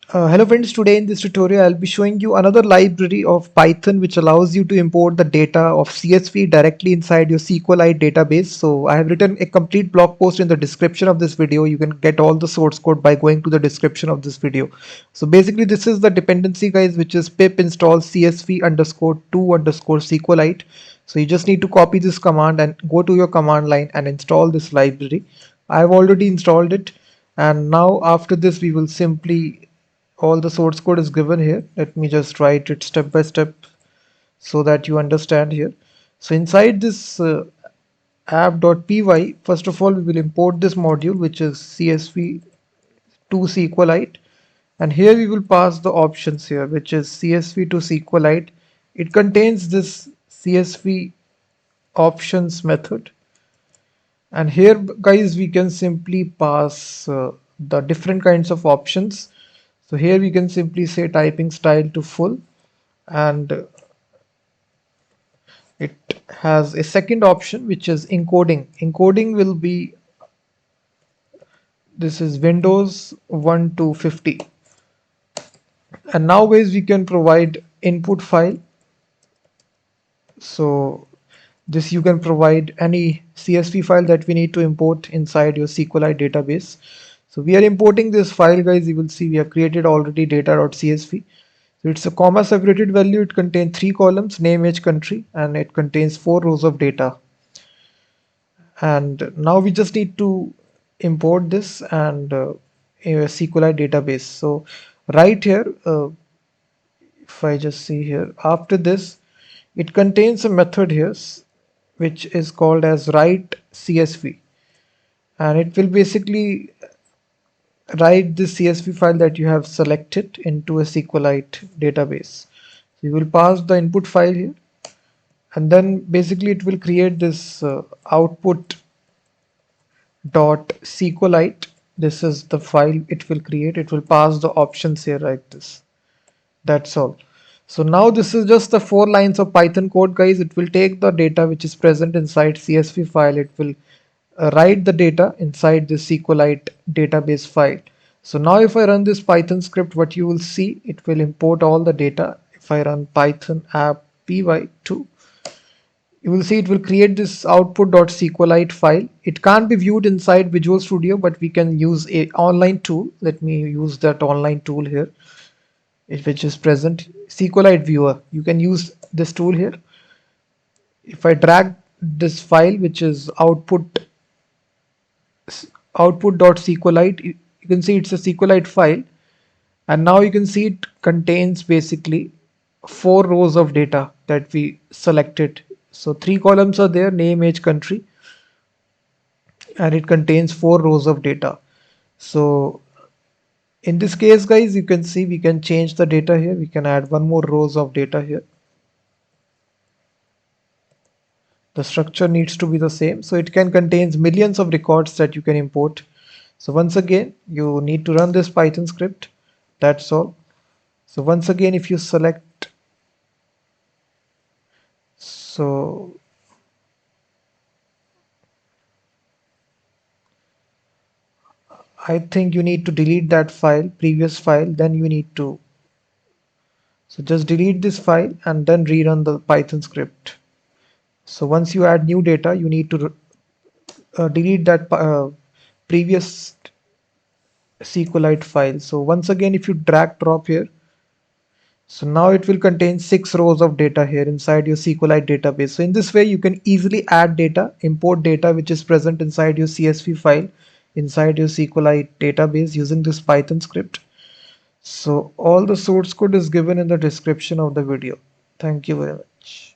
Hello friends, today in this tutorial I'll be showing you another library of Python which allows you to import the data of CSV directly inside your SQLite database. So I have written a complete blog post in the description of this video. You can get all the source code by going to the description of this video. So basically this is the dependency guys, which is pip install csv underscore to underscore SQLite. So you just need to copy this command and go to your command line and install this library. I've already installed it, and now after this we will simply, all the source code is given here. Let me just write it step by step so that you understand here. So inside this app.py, first of all we will import this module, which is csv to SQLite, and here we will pass the options here, which is csv to SQLite. It contains this csv options method, and here guys we can simply pass the different kinds of options. So here we can simply say typing style to full, and it has a second option which is encoding. Encoding will be, this is Windows 1 to 50. And now guys we can provide input file. So this you can provide any CSV file that we need to import inside your SQLite database. So we are importing this file guys. You will see we have created already data.csv. So it's a comma separated value. It contains 3 columns, name, age, country, and it contains 4 rows of data. And now we just need to import this and a SQLite database. So right here, if I just see here, after this, it contains a method here which is called as write CSV, and it will basically write the CSV file that you have selected into a SQLite database. So you will pass the input file here, and then basically it will create this output dot SQLite. This is the file it will create. It will pass the options here like this. That's all. So now this is just the 4 lines of Python code guys. It will take the data which is present inside CSV file. It will write the data inside the SQLite database file. So now if I run this Python script, what you will see, it will import all the data. If I run Python app py2, you will see it will create this output.SQLite file. It can't be viewed inside Visual Studio, but we can use a online tool. Let me use that online tool here, which is present, SQLite viewer. You can use this tool here. If I drag this file, which is output.SQLite, you can see it's a SQLite file, and now you can see it contains basically 4 rows of data that we selected. So 3 columns are there, name, age, country, and it contains 4 rows of data. So in this case guys, you can see we can change the data here. We can add 1 more rows of data here. The structure needs to be the same, so it can contain millions of records that you can import. So once again you need to run this Python script. That's all. So once again, if you select, so I think you need to delete that file, previous file, then you need to, so just delete this file and then rerun the Python script. So once you add new data, you need to delete that previous SQLite file. So once again, if you drag drop here, so now it will contain 6 rows of data here inside your SQLite database. So in this way, you can easily add data, import data which is present inside your CSV file, inside your SQLite database using this Python script. So all the source code is given in the description of the video. Thank you very much.